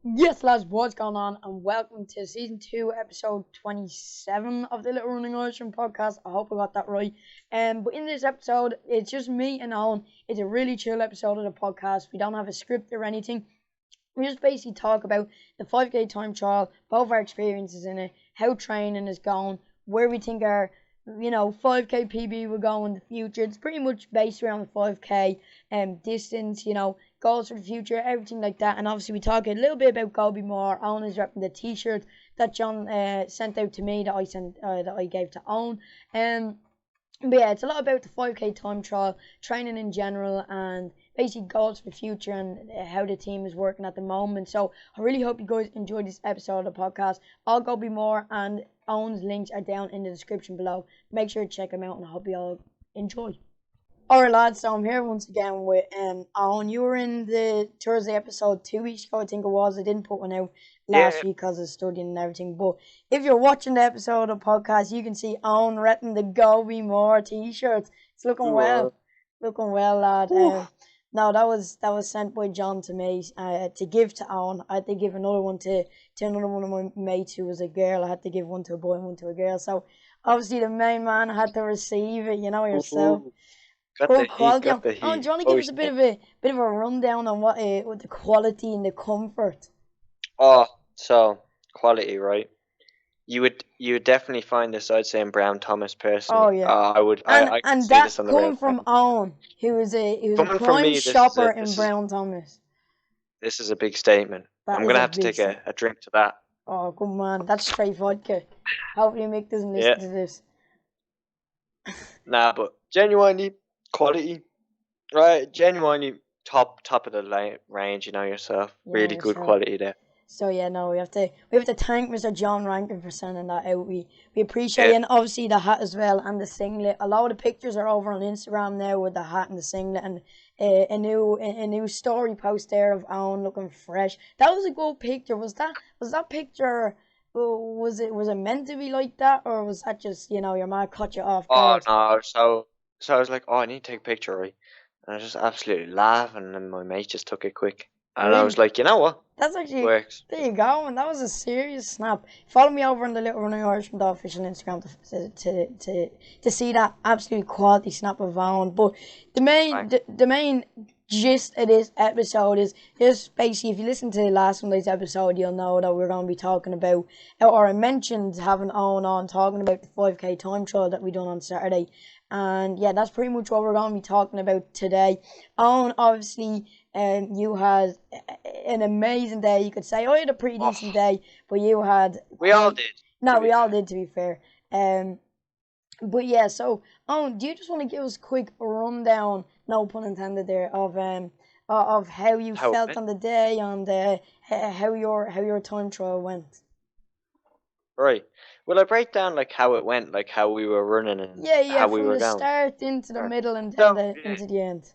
Yes, lads, what's going on? And welcome to season 2, episode 27 of the Little Running Irishman podcast. I hope I got that right. But in this episode, it's just me and Owen. It's a really chill episode of the podcast. We don't have a script or anything. We just basically talk about the 5k time trial, both our experiences in it, how training is going, where we think our 5k PB will go in the future. It's pretty much based around the 5k distance, goals for the future, everything like that. And obviously we talk a little bit about Go Be More. Owen is repping the t-shirt that John sent out to me that I gave to Owen. But yeah, it's a lot about the 5k time trial, training in general, and basically goals for the future and how the team is working at the moment. So I really hope you guys enjoyed this episode of the podcast. I'll Go Be More and Owen's links are down in the description below. Make sure to check them out and I hope you all enjoy. Alright lads, so I'm here once again with Owen. You were in the Thursday episode 2 weeks ago, I think it was. I didn't put one out last week because of studying and everything. But if you're watching the episode of the podcast, you can see Owen repping the Go Be More t-shirts. It's looking well. Looking well, lad. No, that was sent by John to me to give to Owen. I had to give another one to another one of my mates who was a girl. I had to give one to a boy and one to a girl. So obviously the main man had to receive it, yourself. Good quality. Do you want to give us a bit of a rundown on what the quality and the comfort? So quality, right? You would definitely find this, I'd say, in Brown Thomas personally. Oh yeah. I would. And I see that this on the coming from Owen, who was a prime shopper in Brown Thomas. This is a big statement. I'm gonna have to take a drink to that. Oh, good man. That's straight vodka. Hopefully Mick doesn't listen to this. Nah, but genuinely quality, right? Genuinely top of the range. Yourself. Really good quality there. So yeah, no, we have to thank Mr. John Rankin for sending that out. We appreciate it, and obviously the hat as well and the singlet. A lot of the pictures are over on Instagram now with the hat and the singlet, and a new story post there of Owen looking fresh. That was a good picture. Was that picture? Was it meant to be like that, or was that just your man caught you off guard? Oh no, so I was like, I need to take a picture, right? And I was just absolutely laughing, and my mate just took it quick. And really? I was like, you know what? That's actually works. There you go, and that was a serious snap. Follow me over on the Little Running Irishman official Instagram to see that absolute quality snap of Owen. But the main gist of this episode is just basically, if you listen to last Monday's episode, you'll know that we're going to be talking about, or I mentioned having Owen on talking about the 5k time trial that we done on Saturday. And yeah, that's pretty much what we're going to be talking about today. Owen, obviously, you had an amazing day. You could say I had a pretty decent day, but you had. We all did. No, we all did, to be fair. But yeah, so Owen, do you just want to give us a quick rundown, no pun intended there, of how you felt on the day and how your time trial went? Right. Will I break down how it went, how we were running and how we were going? From the start into the middle and then into the end.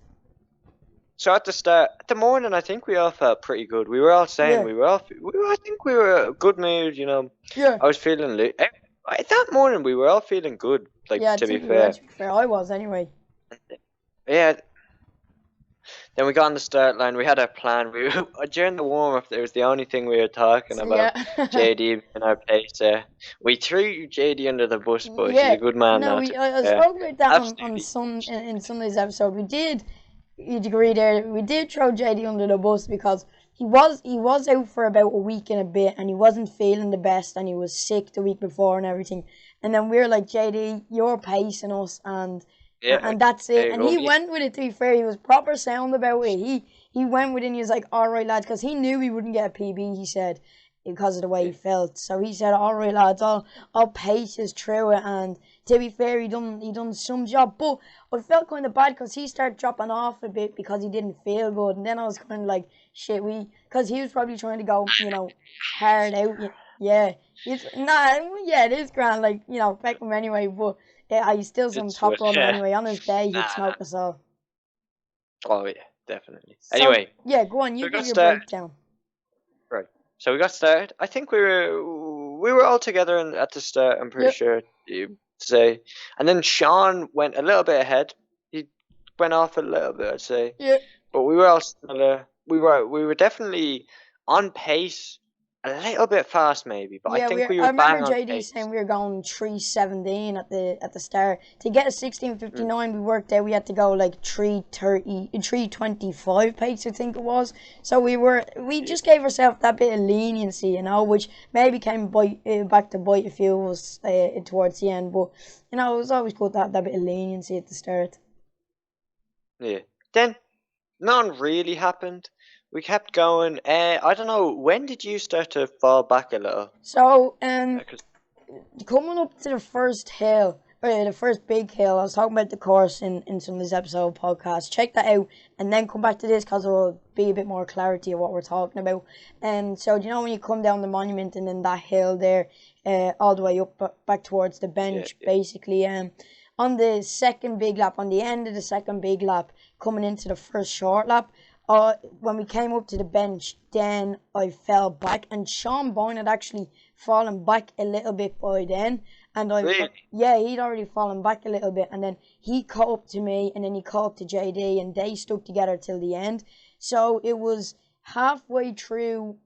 So at the morning, I think we all felt pretty good. We were all saying I think we were in a good mood, Yeah. I was feeling that morning we were all feeling good. To be fair, I was anyway. Yeah. Then we got on the start line. We had our plan. During the warm up, it was the only thing we were talking about. Yeah. JD in our place there. We threw JD under the bus, but he's a good man. No, I spoke about that in Sunday's episode. We did. You'd agree there. We did throw JD under the bus because he was out for about a week and a bit, and he wasn't feeling the best, and he was sick the week before and everything. And then we were like, JD, you're pacing us, and that's it. And he went with it. To be fair, he was proper sound about it. He went with it. And he was like, all right, lads, because he knew he wouldn't get a PB. He said, because of the way he felt. So he said, all right, lads, I'll pace us through it. And to be fair, he done some job. But I felt kind of bad because he started dropping off a bit because he didn't feel good. And then I was kind of like, shit, because he was probably trying to go, hard out. Yeah. It is grand. Back him anyway. But yeah, he's still some top runner anyway. On his day, he'd smoke us all. Oh, yeah, definitely. Anyway. Yeah, go on. You give your breakdown. Right. So we got started. I think we were all together at the start, I'm pretty sure to say. And then Sean went a little bit ahead. He went off a little bit, I'd say. Yeah. But we were all similar. We were definitely on pace, a little bit fast maybe, but I Yeah, think we I were remember bang on JD pace. saying we were going 3:17 at the start. To get a 16:59, we worked out we had to go like 3:30, 3:25 pace, I think it was. So we just gave ourselves that bit of leniency, which maybe came back to bite a few of us towards the end. But it was always good to have that bit of leniency at the start. Yeah. Then nothing really happened. We kept going. I don't know. When did you start to fall back a little? So Because coming up to the first hill, or the first big hill, I was talking about the course in some of this episode podcast. Check that out and then come back to this because it will be a bit more clarity of what we're talking about. So, do you know when you come down the monument and then that hill there, all the way up back towards the bench, basically, on the second big lap, on the end of the second big lap, coming into the first short lap, when we came up to the bench, then I fell back, and Sean Boyne had actually fallen back a little bit by then, and really? he'd already fallen back a little bit, and then he caught up to me, and then he caught up to JD, and they stuck together till the end. So it was halfway through.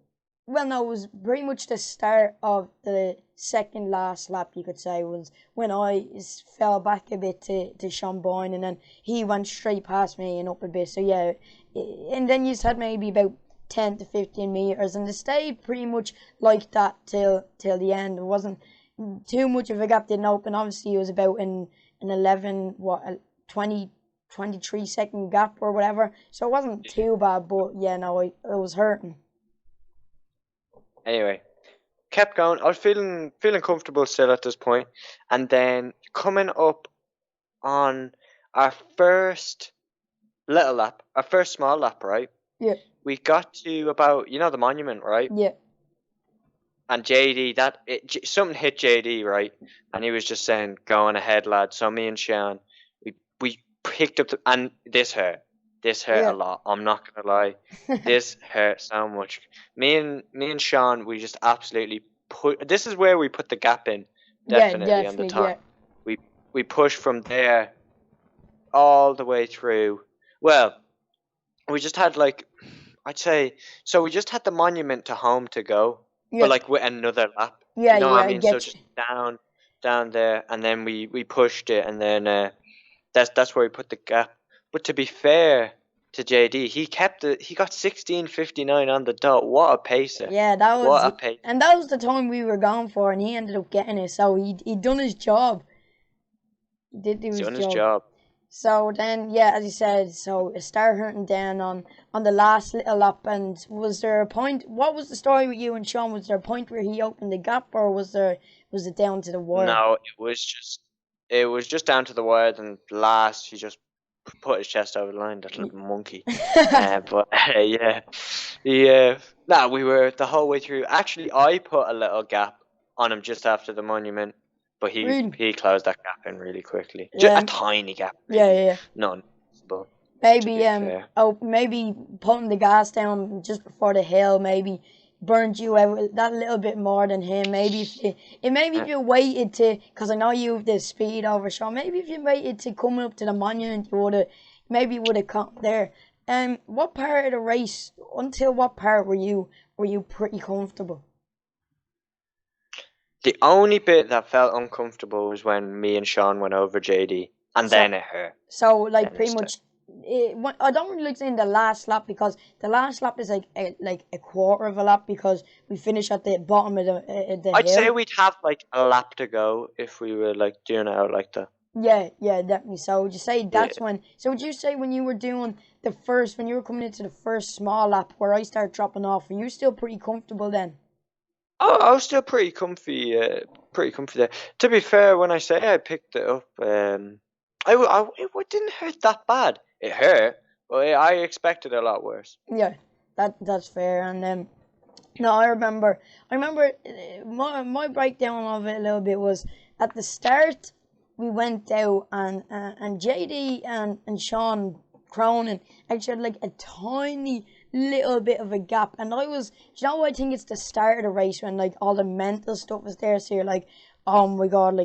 Well, no, it was pretty much the start of the second last lap, you could say, was when I fell back a bit to Sean Boyne, and then he went straight past me and up a bit. So yeah, and then you had maybe about 10 to 15 meters, and it stayed pretty much like that till the end. It wasn't too much of a gap, didn't open. Obviously, it was about an 11, 20, 23-second gap or whatever. So it wasn't too bad, but yeah, no, it was hurting. Anyway, kept going. I was feeling comfortable still at this point, and then coming up on our first little lap, our first small lap, right? Yeah. We got to about the monument, right? Yeah. And JD, something hit JD, right? And he was just saying, "Go on ahead, lad." So me and Sean, we picked up and this hurt. This hurt a lot. I'm not gonna lie. This hurt so much. Me and Sean, we just absolutely put. This is where we put the gap in. Definitely on the top. Yeah. We pushed from there all the way through. Well, we just had I'd say so. We just had the monument to home to go, but like with another lap. Yeah, you know what I I mean? get So you. just down there, and then we pushed it, and then that's where we put the gap. But to be fair to JD, he kept it. He got 16:59 on the dot. What a pacer! Yeah, that was what a pacer. And that was the time we were going for, and he ended up getting it. So he done his job. He did do his job. So then, yeah, as you said, so it started hurting down on the last little lap. And was there a point? What was the story with you and Sean? Was there a point where he opened the gap, or was it down to the wire? No, it was just down to the wire. And last, he just put his chest over the line. That little monkey. But yeah, nah, we were the whole way through. Actually, I put a little gap on him just after the monument. But he closed that gap in really quickly. Just a tiny gap. Really. Yeah. None. But maybe maybe putting the gas down just before the hill maybe burned you out that little bit more than him. Maybe if you waited to, because I know you have the speed over Sean. Maybe if you waited to coming up to the monument, you would have come there. What part of the race? Until what part were you pretty comfortable? The only bit that felt uncomfortable was when me and Sean went over JD, and then it hurt. So pretty much, I don't really like saying the last lap, because the last lap is like a quarter of a lap, because we finish at the bottom of the I'd hill. say we'd have a lap to go if we were doing it out like that. Yeah, definitely. So would you say that's when? So would you say when you were doing when you were coming into the first small lap where I started dropping off, were you still pretty comfortable then? Oh, I was still pretty comfy there. To be fair, when I say I picked it up, it didn't hurt that bad. It hurt, but I expected a lot worse. Yeah, that's fair. And no, I remember my breakdown of it a little bit was at the start. We went out and JD and Sean Cronin actually had a tiny little bit of a gap, and I think it's the start of the race when all the mental stuff is there, so you're oh my god,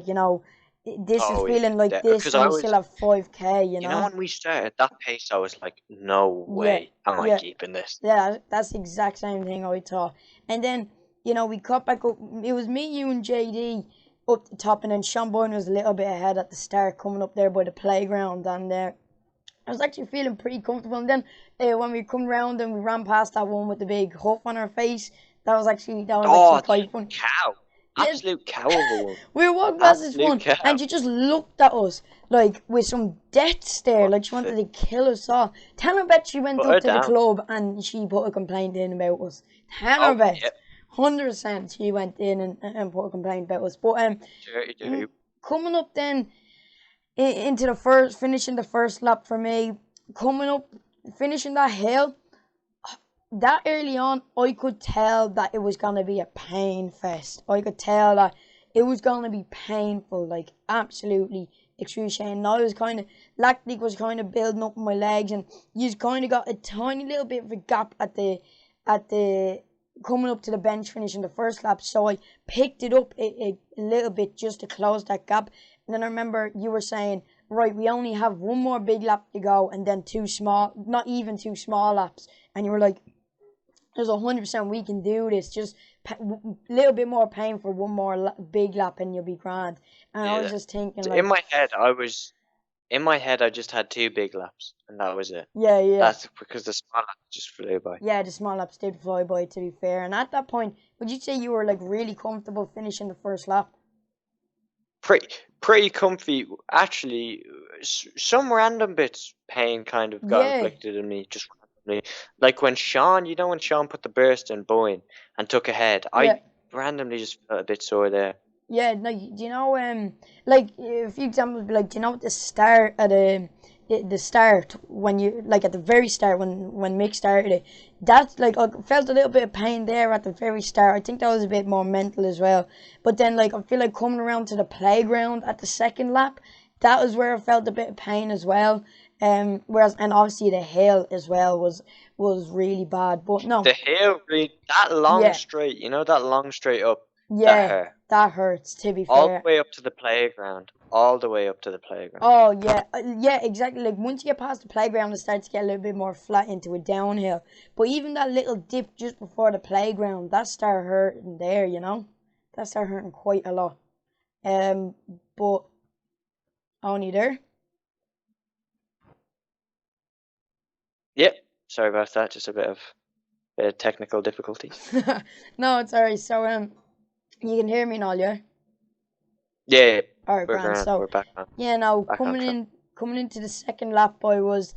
this is feeling like this because when I you still was, have 5K, you you know, know? when we started that pace, I was like, no Yeah, way am I yeah, keeping this. yeah. That's the exact same thing I thought. And then, we cut back up. It was me, you, and JD up the top, and then Sean Boyne was a little bit ahead at the start, coming up there by the playground, and I was actually feeling pretty comfortable. And then when we come round and we ran past that one with the big hoof on our face, that was actually Oh, quite fun. cow. Yeah, Absolute cow of a one. we were walking past this Absolute one, cow. and she just looked at us like with some death stare, like she Fuck. wanted to kill us all. Tanner bet she went Put her up to the down. club and she put a complaint in about us. Tanner Oh, bet, yeah. 100% she went in and put a complaint about us. But coming up then into the first, finishing the first lap for me, coming up, finishing that hill. That early on, I could tell that it was gonna be a pain fest. I could tell that it was gonna be painful, like absolutely excruciating. And I was lactic was kind of building up in my legs, and you kind of got a tiny little bit of a gap at the coming up to the bench finishing the first lap. So I picked it up a little bit just to close that gap. And then I remember you were saying, right, we only have one more big lap to go, and then not even two small laps. And you were like, there's 100% we can do this. Just a little bit more pain for one more big lap and you'll be grand. And I was just thinking, So like, in my head, I just had 2 big laps, and that was it. yeah. That's because the small laps just flew by. Yeah, the small laps did fly by, to be fair. And at that point, would you say you were like really comfortable finishing the first lap? Pretty comfy. Actually, some random bits pain kind of got inflicted in me just randomly. Like when Sean put the burst in Boyne and took ahead, I randomly just felt a bit sore there. Yeah, no, do you know, like, a few examples would be like, do you know at the start, the start, when you, like, at the very start, when Mick started it, that's, like, I felt a little bit of pain there at the very start. I think that was a bit more mental as well. But then, like, I feel like coming around to the playground at the second lap, that was where I felt a bit of pain as well. And obviously the hill as well was really bad. But no. The hill, that long straight, that long straight up, that hurt. That hurts, to be fair. All the way up to the playground. All the way up to the playground. Oh, yeah. Yeah, exactly. Like, once you get past the playground, it starts to get a little bit more flat into a downhill. But even that little dip just before the playground, that started hurting there, you know? That started hurting quite a lot. But only there. Yep. Sorry about that. Just a bit of technical difficulties. No, it's alright. So, you can hear me now, yeah? Yeah. Alright, grand. So, we're back now. Yeah, now coming into the second lap, I was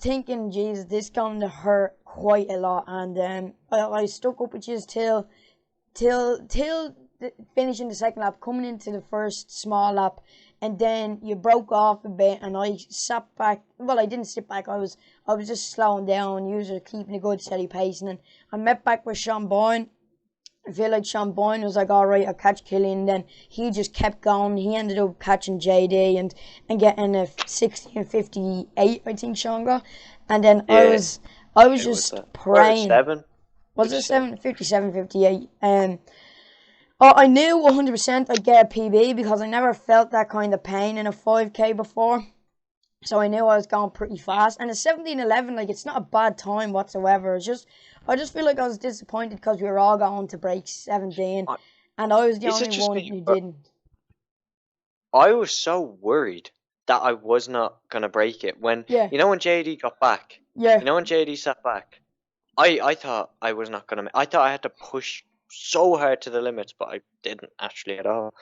thinking, Jesus, this going to hurt quite a lot, and I stuck up with you till finishing the second lap, coming into the first small lap, and then you broke off a bit, and I sat back. Well, I didn't sit back. I was just slowing down. You were keeping a good steady pace, and then I met back with Sean Boyne. I feel like Sean Boyne was like, all right, I'll catch Killian. Then he just kept going. He ended up catching JD and getting a 60 and 58, I think Sean got. And then I was just praying. Was it 57, 58? I knew 100% I'd get a PB because I never felt that kind of pain in a 5K before. So I knew I was going pretty fast. And a 17:11, like, it's not a bad time whatsoever. I just feel like I was disappointed because we were all going to break 17. And I was the only one who didn't. I was so worried that I was not going to break it. When when JD got back? Yeah. You know when JD sat back? I thought I was not going to... I thought I had to push so hard to the limits, but I didn't actually at all.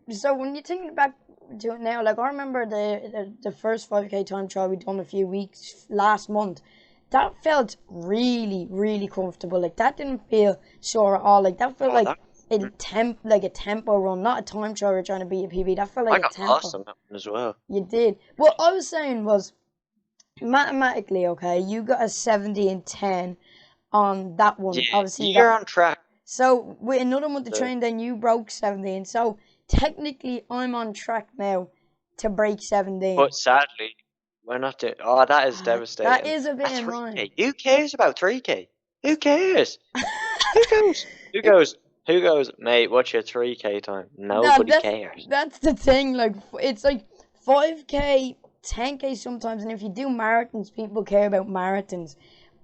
So when you think back to it now, like, I remember the first 5K time trial we done a few weeks last month. That felt really, really comfortable. Like, that didn't feel sore at all. Like, that felt like a tempo run, not a time trial we're trying to beat a PB. That felt like a tempo. I got lost on that one as well. You did. What I was saying was, mathematically, okay, you got a 70 and 10 on that one. Yeah, obviously you're on track. So with another month to train, then you broke 17. So technically, I'm on track now to break 17. But sadly, we're not doing... Oh, that is devastating. That is a bit annoying. Who cares about 3K? Who cares? Who goes? Who goes, mate, what's your 3K time? No, Nobody cares. that's the thing. Like, it's like 5K, 10K sometimes, and if you do marathons, people care about marathons.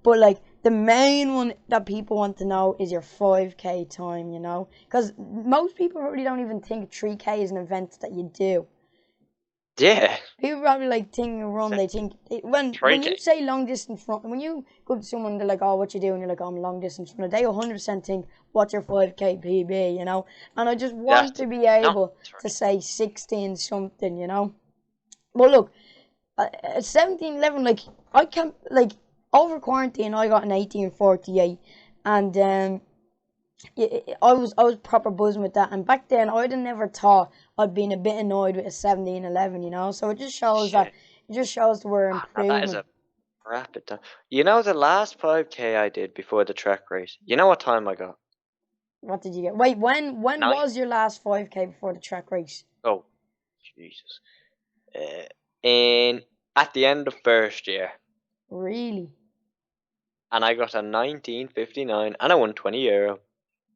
But like the main one that people want to know is your 5K time, you know, because most people probably don't even think 3K is an event that you do. Yeah. People probably like think a run. They think when 3K. you say long distance run, when you go to someone, they're like, "Oh, what you doing?" You're like, "Oh, I'm a long distance runner." They 100% think, "What's your 5K PB?" You know, and I just want to be able to say 16 something, you know. But look, at 17:11, like I can't like over quarantine, I got an 18:48, and I was proper buzzing with that. And back then, I'd have never thought I'd been a bit annoyed with a 17:11, you know. So it just shows that we're improving. That is a rapid time. You know the last 5K I did before the track race. You know what time I got? What did you get? Wait, when was your last 5K before the track race? Oh, Jesus. At the end of first year. Really? And I got a 19:59, and I won €20.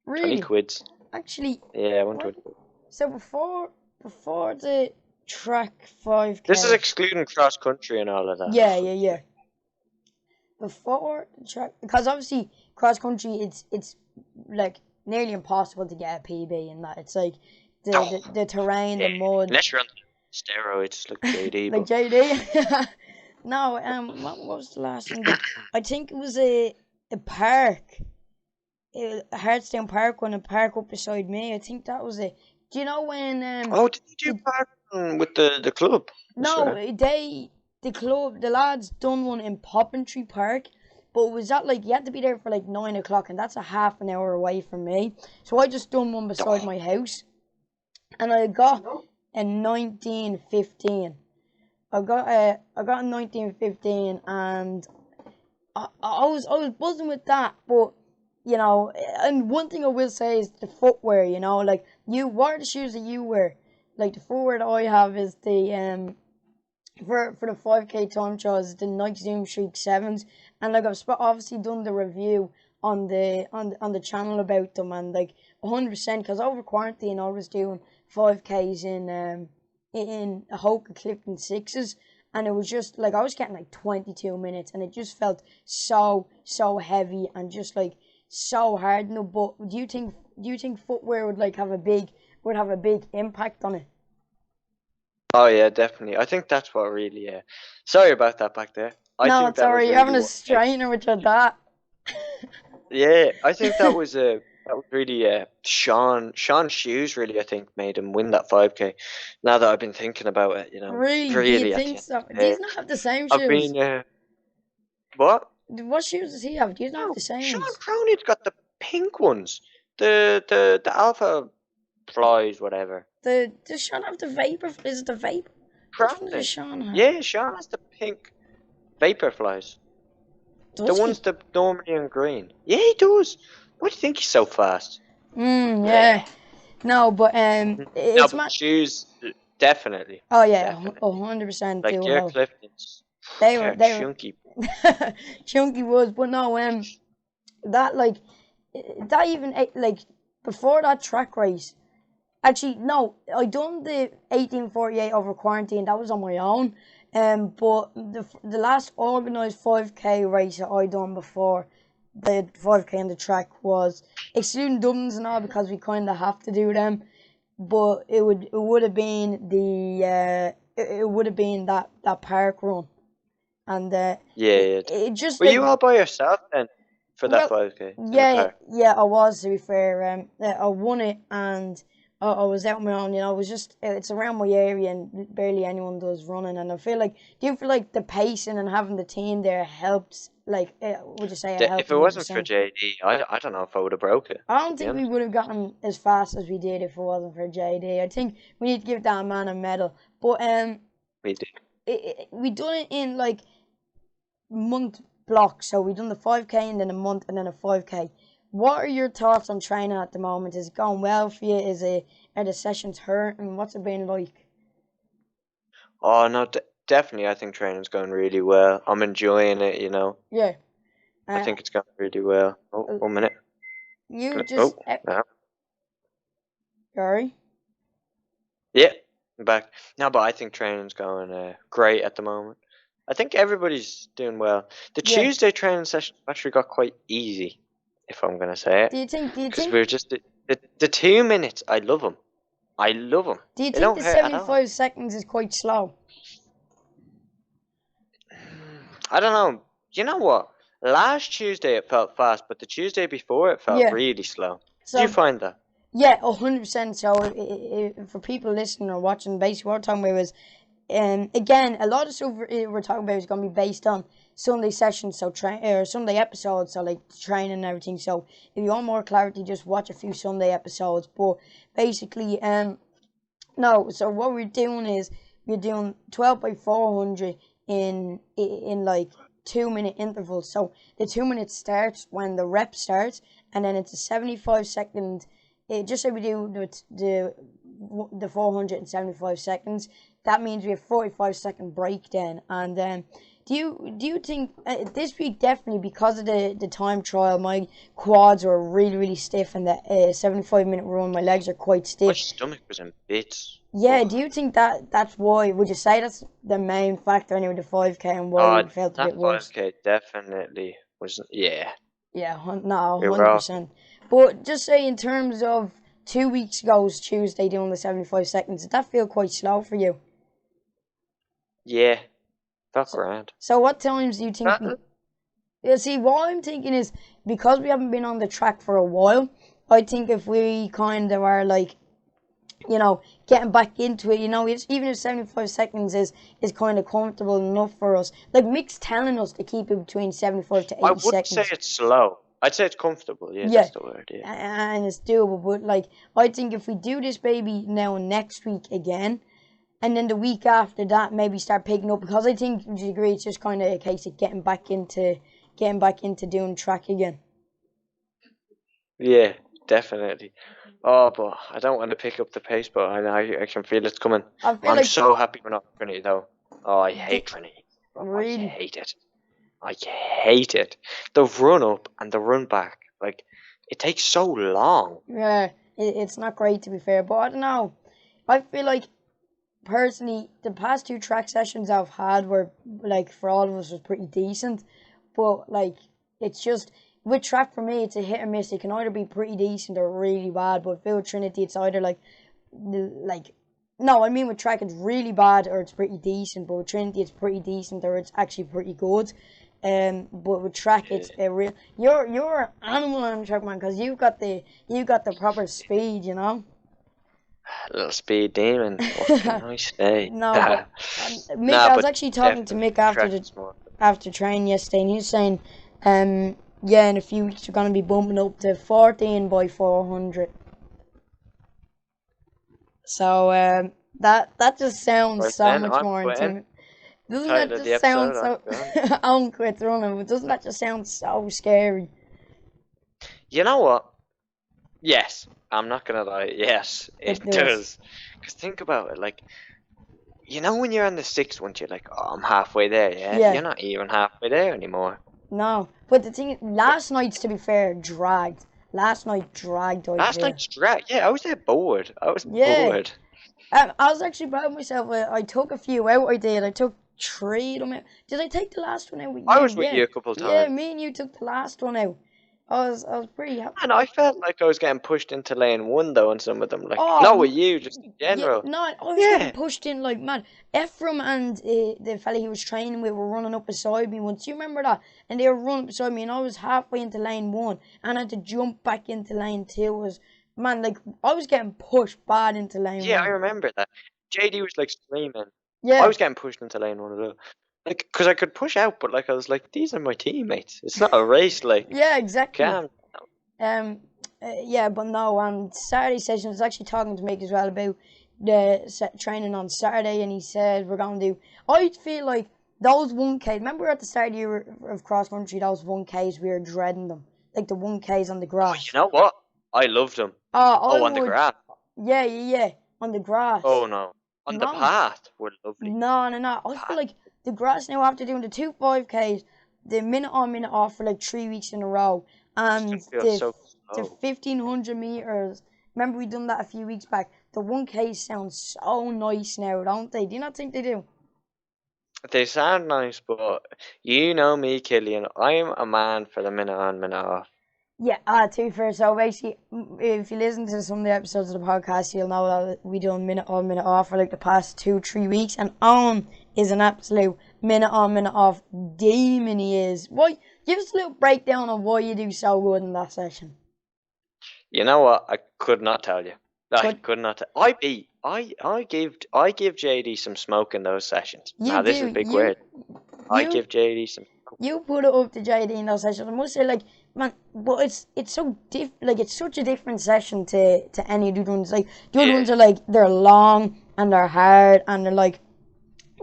Really? 20 quids. Actually. Yeah, I won 20. So before the track 5K. This is excluding cross country and all of that. Yeah. Before the track, because obviously cross country, it's like nearly impossible to get a PB in that. It's like the terrain, the mud. Unless you're on steroids like JD. Like JD. No, what was the last one? I think it was a park, a Hartstown Park, one, a park up beside me. I think that was it. Do you know when? Did you do park with the club? No, the club, the lads done one in Poppentry Park, but it was that like you had to be there for like 9 o'clock, and that's a half an hour away from me. So I just done one beside my house, and I got a 19:15. I got a 19:15, and I was buzzing with that, but you know, and one thing I will say is the footwear. You know, like what are the shoes that you wear? Like the footwear that I have is the for the 5K time trials, the Nike Zoom Streak 7s, and like I've obviously done the review on the channel about them, and like 100%, because over quarantine I was doing 5Ks in a Hoka Clifton 6s, and it was just like I was getting like 22 minutes, and it just felt so heavy and just like so hard. No, but do you think footwear would like have a big impact on it? Oh yeah, definitely. I think that's what really. Sorry about that back there. No, it's alright. You're having a strainer with your dad. Yeah, I think that was really Sean's shoes really, I think, made him win that 5K. Now that I've been thinking about it, you know, Really? Do you think so? Do you not have the same shoes? I've been what? What shoes does he have? Do you not have the same Sean ones? Cronin's got the pink ones, the Alpha Flies, whatever. Does Sean have the Vapor? Is it the Vapor? Which one does Sean have? Yeah, Sean has the pink Vapor Flies. The ones that normally in green. Yeah, he does. Why do you think he's so fast? Yeah. No, but it's but shoes, definitely. Oh yeah, 100%. Like your Cliftons. They were chunky. Chunky was, but no, that even like before that track race. Actually, no, I done the 18:48 over quarantine. That was on my own. But the last organised 5K race that I done before the 5K on the track was excluding Dublins and all, because we kind of have to do them. But it would have been that park run, and it just. Were you all by yourself then for that 5K? Yeah, I was, to be fair. I won it, and I was out on my own. You know, it was just it's around my area, and barely anyone does running. And I feel like, do you feel like the pacing and having the team there helps? Like, would you say it helped? If it wasn't for JD, I don't know if I would have broke it. I don't think we would have gotten as fast as we did if it wasn't for JD. I think we need to give that man a medal. But we did. We done it in like month blocks. So we done the 5K and then a month and then a 5K. What are your thoughts on training at the moment? Is it going well for you? Are the sessions hurting? What's it been like? Oh no, definitely. I think training's going really well. I'm enjoying it. You know. Yeah. I think it's going really well. 1 minute. You just. No. Gary? Yeah, I'm back. No, but I think training's going great at the moment. I think everybody's doing well. The Yeah. Tuesday training session actually got quite easy, if I'm gonna say Do it, you think? Do you because think? we're just the 2 minutes. I love them. I love them. Do you They think don't the hurt at all. 75 seconds is quite slow? I don't know. You know what? Last Tuesday it felt fast, but the Tuesday before it felt Yeah. really slow. Did you So find that? yeah, 100%. So for people listening or watching, basically what we're talking about is, again, a lot of stuff we're talking about is going to be based on Sunday sessions, so or Sunday episodes, so like training and everything. So if you want more clarity, just watch a few Sunday episodes. But basically, no. So what we're doing is we're doing 12 by 400 in like 2 minute intervals. So the 2 minutes starts when the rep starts, and then it's a 75 second. Just like we do the 475 seconds, that means we have 45 second break then. And do you think this week definitely because of the time trial, my quads were really stiff, and the 75-minute run, my legs are quite My stiff. stomach was in bits. Yeah, Ugh. do you think that's why? Would you say that's the main factor anyway, the 5K, and why Oh, you felt a bit that worse? 5K definitely wasn't. Yeah, Yeah, no, we were off. 100%. But just say in terms of 2 weeks ago was Tuesday doing the 75 seconds, did that feel quite slow for you? Yeah, felt So, grand. so what times do you think That, Yeah, see, what I'm thinking is because we haven't been on the track for a while, I think if we kind of are like, getting back into it, even if 75 seconds is kind of comfortable enough for us. Like Mick's telling us to keep it between 75 to I 80 wouldn't say seconds. it's slow. I'd say it's comfortable. Yeah, Yeah, that's the word. Yeah. and it's doable. But like, I think if we do this baby now next week again, and then the week after that, maybe start picking up, because I think, do you agree, it's just kind of a case of getting back into doing track again. Yeah, definitely. Oh, but I don't want to pick up the pace, but I can feel it's coming. I feel I'm like so happy we're not Trinity though. Oh, I the, hate Trinity. Oh, I really. hate it. I hate it. The run up and the run back, like it takes so long. Yeah, it's not great to be fair, but I don't know. I feel like personally, the past two track sessions I've had were like for all of us was pretty decent, but like it's just with track for me, it's a hit or miss. It can either be pretty decent or really bad. But with Trinity, it's either like no, I mean with track it's really bad or it's pretty decent, but with Trinity it's pretty decent or it's actually pretty good. But with track Yeah. it's a real. You're an animal on track, man, because you got the proper speed, you know. Little speed demon. What can I say? No, but Mick, Nah, I was but actually talking to definitely Mick after track the is more. after training yesterday, and he was saying, yeah, in a few weeks we're gonna be bumping up to 14 by 400. So that just sounds Right so then, much I'm more quitting. intimidating. Doesn't that Title of the just sound episode. I'm so? going. I'm quit running, but doesn't that just sound so scary? You know what? Yes, I'm not gonna lie. Yes, It it does. does. Cause think about it, like when you're on the sixth, once you're like, oh, I'm halfway there. Yeah, Yeah. you're not even halfway there anymore. No, but the thing, last night's to be fair dragged. Last night dragged, I Last feel. night's drag. Yeah, I was there bored. I was Yeah. bored. I was actually proud of myself. I took a few out. I did. I took three of them out. Did I take the last one out with I you? was with Yeah. you a couple Yeah, times. me and you took the last one out. I was pretty happy. And I felt like I was getting pushed into lane one though on some of them. Like, Oh, not with you, just in yeah. general. No, I was getting Yeah. pushed in like mad. Ephraim and the fella he was training with were running up beside me once. You remember that? And they were running beside me, and I was halfway into lane one, and I had to jump back into lane two. Man, like I was getting pushed bad into lane Yeah, I one. remember that. JD was like screaming. I Yeah. was getting pushed into lane one as well. Like, because I could push out, but like I was like, these are my teammates. It's not a race. Like, Yeah, exactly. calm. Um, yeah, but no, on Saturday session, I was actually talking to Mick as well about the training on Saturday, and he said we're going to do. I feel like those 1Ks, remember at the start of the year of cross country, those 1Ks, we were dreading them. Like the 1Ks on the Oh, you grass. know what? I loved them. I Oh, on the would. grass. Yeah, on the Oh grass. no, on the No, path were lovely. no. I feel Path like the grass now after doing the two 5Ks, the minute on minute off for like 3 weeks in a row, just and didn't feel the so the slow. 1500 meters remember we done that a few weeks back. The 1K sounds so nice now, don't they? Do you not think they do? They sound nice, but you know me, Killian. I'm a man for the minute on, minute off. Yeah, to be fair, so basically, if you listen to some of the episodes of the podcast, you'll know that we do a minute on, minute off for like the past 2-3 weeks, and Owen is an absolute minute on, minute off demon. He is. Why? Give us a little breakdown of why you do so good in that session. You know what? I could not tell you. I could not. I give JD some smoke in those sessions. Now this is big word. I give JD some. You put it up to JD in those sessions. I must say, like, man, but it's so like it's such a different session to any of the ones. Like the other ones are like they're long and they're hard and they're like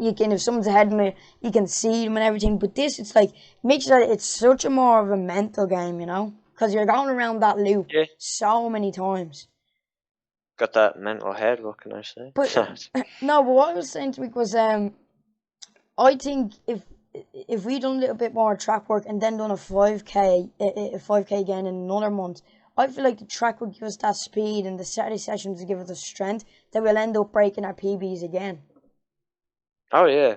you can, if someone's ahead of me, you can see them and everything. But this, it's like makes it it's such a more of a mental game, you know, because you're going around that loop so many times. Got that mental head, what can I say? But no, but what I was saying to Mick was I think if we done a little bit more track work and then done a 5K again in another month, I feel like the track would give us that speed and the Saturday sessions would give us the strength that we'll end up breaking our PBs again. Oh yeah.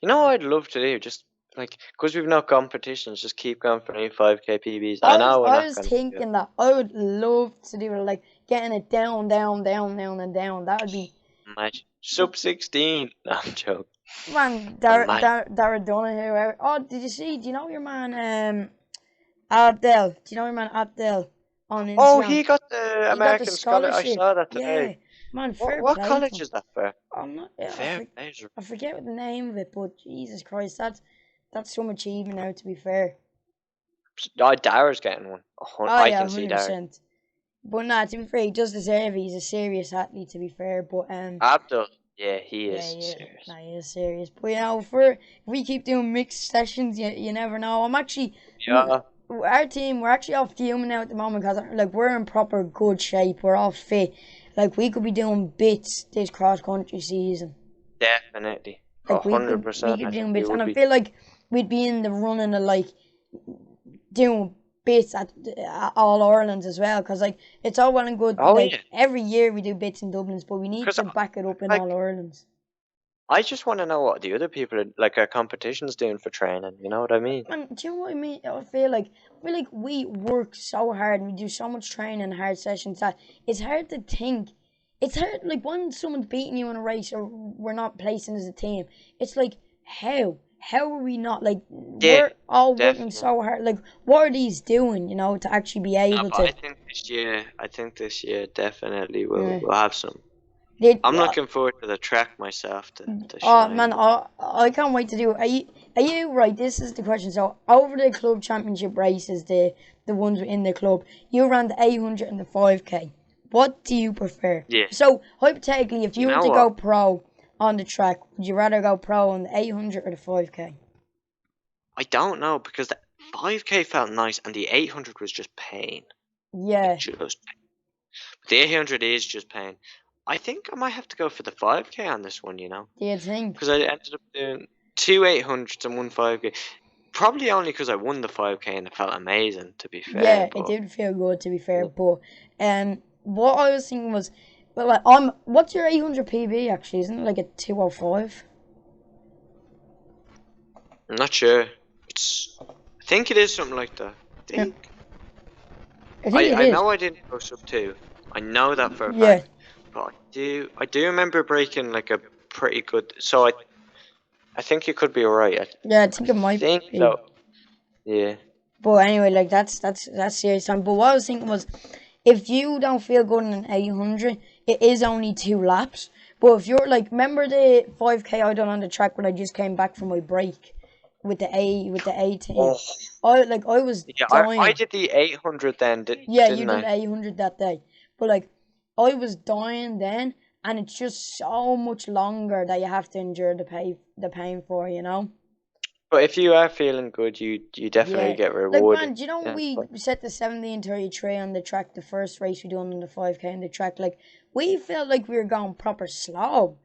You know what I'd love to do? Just like, because we've no competitions, just keep going for new 5K PBs. I was thinking that I would love to do it, like getting it down, and down. That would be sub 16. No, I'm joking. Man, Dara Donahue. Oh, did you see? Do you know your man Abdel? Do you know your man Abdel on Instagram? Oh, he got the American scholarship. I saw that today. Yeah. Man, what college is that for? I'm not. I forget what the name of it, but Jesus Christ, that's some achievement now. To be fair. Oh, Dara's getting one. I can 100%. See Dara. But nah, to be fair, he does deserve it. He's a serious athlete, to be fair. But Abdul, yeah, he is serious. Nah, he is serious. But you know, if we keep doing mixed sessions, you never know. I'm actually our team. We're actually all fuming now at the moment because like we're in proper good shape. We're all fit. Like we could be doing bits this cross country season. Definitely, like 100%. We could be doing bits, and I feel like we'd be in the running of like doing bits at All Irelands as well, because like it's all well and good. Every year we do bits in Dublins, but we need to back it up in All Irelands. I just want to know what the other people like our competition's doing for training. You know what I mean? And do you know what I mean? I feel like we work so hard and we do so much training and hard sessions that it's hard to think. It's hard, like when someone's beating you in a race or we're not placing as a team. It's like how are we not like we're all working so hard? Like what are these doing? You know, to actually be able to. I think this year definitely we'll have some. I'm looking forward to the track myself. Oh man, I can't wait to do it. Are you right? This is the question. So over the club championship races, the ones in the club, you ran the 800 and the 5K. What do you prefer? Yeah. So hypothetically, if you were to go pro on the track, would you rather go pro on the 800 or the 5K? I don't know, because the 5K felt nice and the 800 was just pain. Yeah. But the 800 is just pain. I think I might have to go for the 5K on this one, you know. Do you think? Because I ended up doing 2 800s and 1 5K. Probably only because I won the 5K and it felt amazing, to be fair. Yeah, it did feel good, to be fair. But what I was thinking was, but like, what's your 800 PB actually? Isn't it like a 205? I'm not sure. I think it is something like that. I know I didn't go sub 2. I know that for a fact. But I do remember breaking like a pretty good. So I think it could be alright. I think it might be. So. Yeah. But anyway, like that's serious time. But what I was thinking was, if you don't feel good in an 800, it is only 2 laps. But if you're like, remember the 5K I done on the track when I just came back from my break with the A team. Oh. I was dying. I did the 800 then. You did 800 that day. But like, I was dying then, and it's just so much longer that you have to endure the pain for, you know. But if you are feeling good, you definitely get rewarded. Like man, do you know we set the 17:33 on the track, the first race we done on the 5K on the track. Like we felt like we were going proper slow.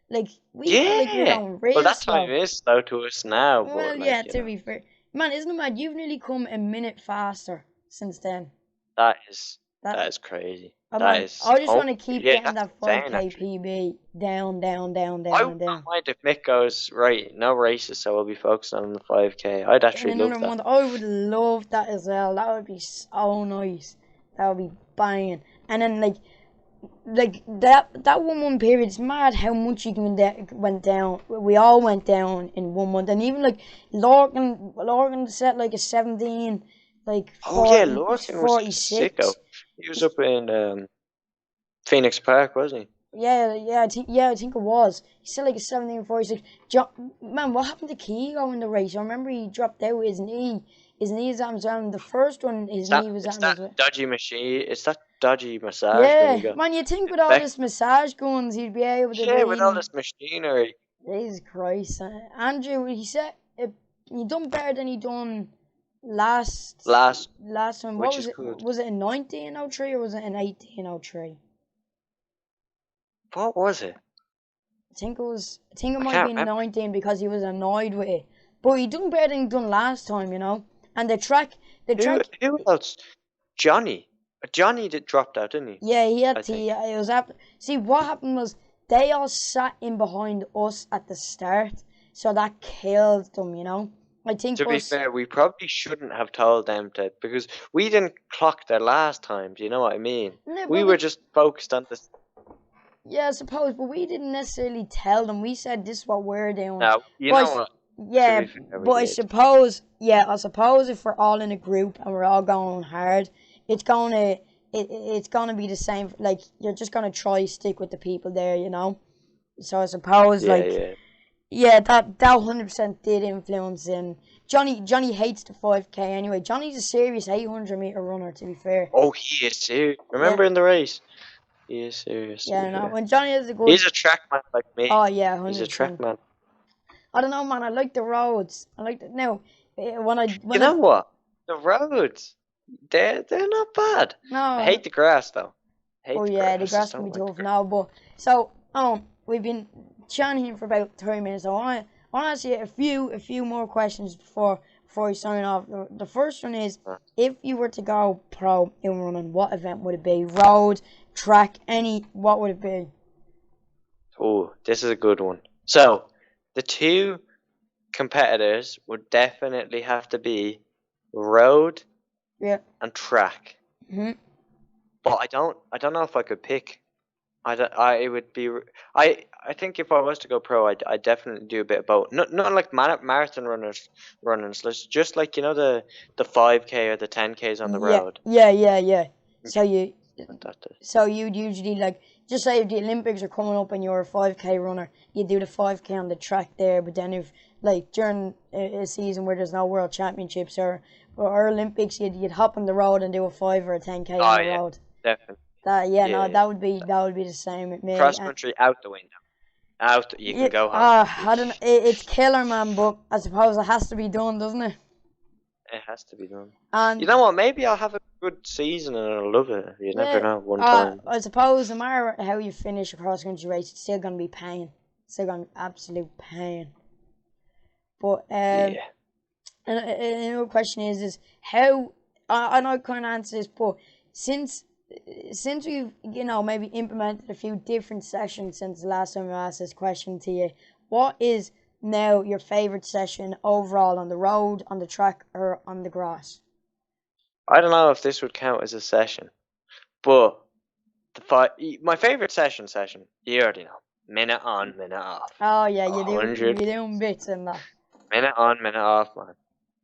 Like we felt like we were going real slow. Well, that time is slow to us now. Well, but, to be fair, man, isn't it mad? You've nearly come a minute faster since then. That is That is crazy. I just want to keep getting that's that insane, 5k actually. PB down, down, down, I down, would and not down. mind if Mick goes, right, no races, so we'll be focused on the 5k. I'd In actually another love that. month, I would love that as well. That would be so nice. That would be banging. And then like that 1 month period, it's mad how much you went down. We all went down in 1 month, and even like Lorcan set like a 17, like Oh yeah, 40, Lorcan was a 46. sicko. He was up in Phoenix Park, wasn't he? Yeah, I think it was. He said like a 17:46. Man, what happened to Keego in the race? I remember he dropped out with his knee. His knee was at his arm. The first one, his knee was It's at that his. dodgy machine. It's that dodgy massage gun he Yeah, got man, you think with all this infected. massage guns, he'd be able to Yeah, with all really. this machinery. Jesus Christ, Andrew, he said he done better than he done last Last, last time. What which was is it? good. Was it in 1903 or was it in 1803? What was it? I think it was. I think it I might can't be remember. 19 because he was annoyed with it. But he done better than he done last time, you know. And the track. Who else? Johnny. Johnny did dropped out, didn't he? Yeah, he I had to. think. It was after. See, what happened was they all sat in behind us at the start, so that killed them, you know. I think To be us. fair, we probably shouldn't have told them to because we didn't clock their last time. Do you know what I mean? No, We but were just focused on this. yeah, I suppose, but we didn't necessarily tell them. We said this is what we're doing. Now, you But know what? To yeah, be fair, we but did. I suppose if we're all in a group and we're all going hard, it's it's gonna be the same. Like you're just gonna try stick with the people there, you know. So I suppose Yeah, like yeah. yeah, that 100% did influence him. Johnny hates the 5k anyway. Johnny's a serious 800-meter runner, to be fair. Oh, he is serious. Yeah, Remember in the race? He is serious, to yeah, be no. fair. When Johnny has a good, He's a track man like me. oh yeah, He's a 100%. track man. I don't know, man. I like the roads. I like the no. You When I know what? The roads, they're not bad. I no. hate the grass though. Oh Hate the yeah, the grass. grass Just can be don't like the tough grass. now. But so we've been chatting here for about 3 minutes. I want to ask you a few more questions before we sign off. The first one is, if you were to go pro in running, what event would it be? Road, track, any? What would it be? Oh, this is a good one. So, the two competitors would definitely have to be road Yeah. and track. Mhm. But I don't know if I could pick. It would be. I think if I was to go pro, I'd definitely do a bit of both. Not like marathon runners. Just like the 5k or the 10ks on the Yeah. road. Yeah. So That. So you'd usually like just say if the Olympics are coming up and you're a 5k runner, you do the 5k on the track there. But then if like during a season where there's no World Championships or Olympics, you'd hop on the road and do a 5 or a 10k on Oh the yeah, road. definitely. No, Yeah. that would be the same with me. Cross country out the window. You can Yeah, go home. I don't. It's killer, man. But I suppose it has to be done, doesn't it? It has to be done. You And know what? Maybe I'll have a good season and I'll love it. You never yeah, know. One time. I suppose no matter how you finish a cross country race, it's still gonna be pain. It's still gonna be absolute pain. But Yeah. and another question is how I know I kind of answer this, but since we've maybe implemented a few different sessions since the last time I asked this question to you, what is now your favorite session overall on the road, on the track, or on the grass? I don't know if this would count as a session, but my favorite session. You already know. Minute on, minute off. Oh yeah, you're 100 doing bits in that. minute on, minute off, man.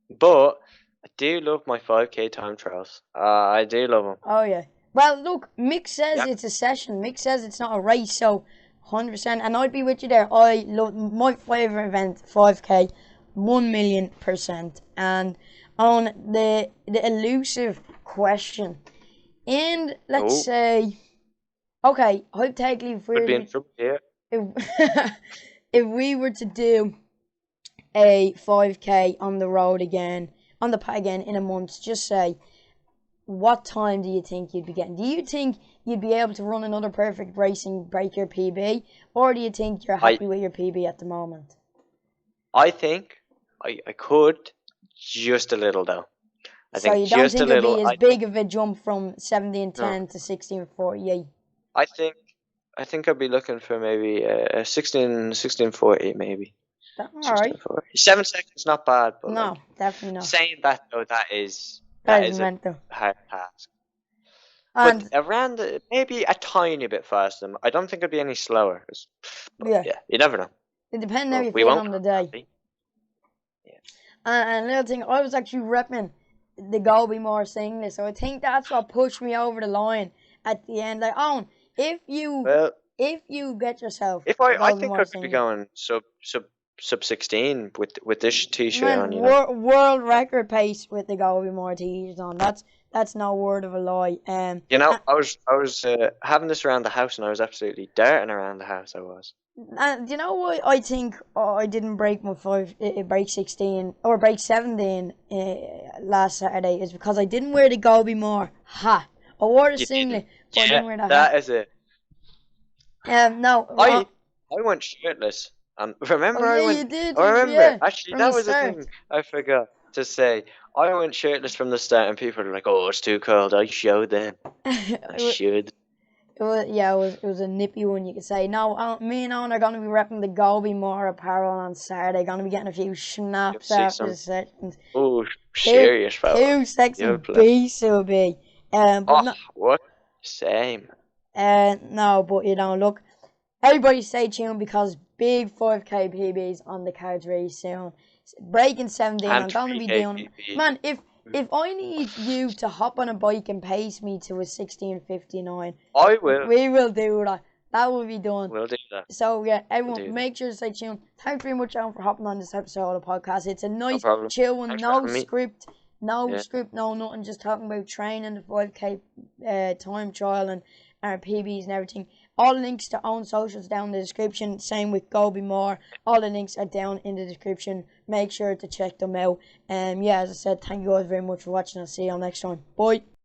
But I do love my 5k time trials. I do love them. Oh yeah. Well, look, Mick says Yep. it's a session. Mick says it's not a race, so 100%. And I'd be with you there. I love my favorite event, 5k, 1,000,000%. And on the elusive question, and let's Oh, say, okay, hypothetically, could be in trouble here. if, if we were to do a 5k on the road again, on the again in a month, just say, what time do you think you'd be getting? Do you think you'd be able to run another perfect race and break your PB, or do you think you're I happy with your PB at the moment? I think I could just a little though. I So think you don't just a think it'd little. be as big of a jump from No, 17:10 to 16:48? I think I think I'd be looking for maybe a 16:40 maybe. All right. 16:40. 7 seconds not bad, but like No, definitely not. saying that though, That that is is a mental. hard task. But And around maybe a tiny bit faster. I don't think it'd be any slower. But yeah, yeah, you never know. it depends how But you we feel won't on the have day. happy. Yeah. And another thing, I was actually repping the goal be more singlet, so I think that's what pushed me over the line at the end. Like, Owen, if you Well, get yourself if a I goal be think I more could be singlet, going sub 16 with this t-shirt man, on, you know. world record pace with the goal be more t-shirts on. That's no word of a lie. You know, I was having this around the house, and I was absolutely darting around the house. I was. And do you know why I think I didn't break my break 16 or break 17 last Saturday is because I didn't wear the Gobi Moore hat. I wore the You didn't. singlet, but I Yeah, didn't wear the hat. that is it. No, I went shirtless. oh Remember yeah, you did, I remember, yeah, actually, from the that was a start. thing I forgot to say. I went shirtless from the start, and people were like, "Oh, it's too cold." I showed them. I showed. It was a nippy one, you could say. No, me and Owen are going to be repping the Gobi Moore apparel on Saturday. Going to be getting a few You'll snaps see after some. the sessions. Oh, Two, serious fella. two sexy You'll play. beasts it will be. But Oh, no, what? Same. no, but you know, look, everybody stay tuned because big 5K PBs on the cards very soon. Breaking 17, I'm And going to be 3K doing. PP. Man, if I need you to hop on a bike and pace me to a 16:59, I will. we will do that. That will be done. We'll do that. So yeah, We'll everyone, do that. make sure to stay tuned. Thanks very much, Alan, for hopping on this episode of the podcast. It's a No nice, problem. chill one, Thanks for having me. no Yeah. script, no nothing. Just talking about training, the 5K time trial, and our PBs and everything. All the links to own socials down in the description. Same with Gobi Moore. All the links are down in the description. Make sure to check them out. Yeah, as I said, thank you guys very much for watching. I'll see you all next time. Bye.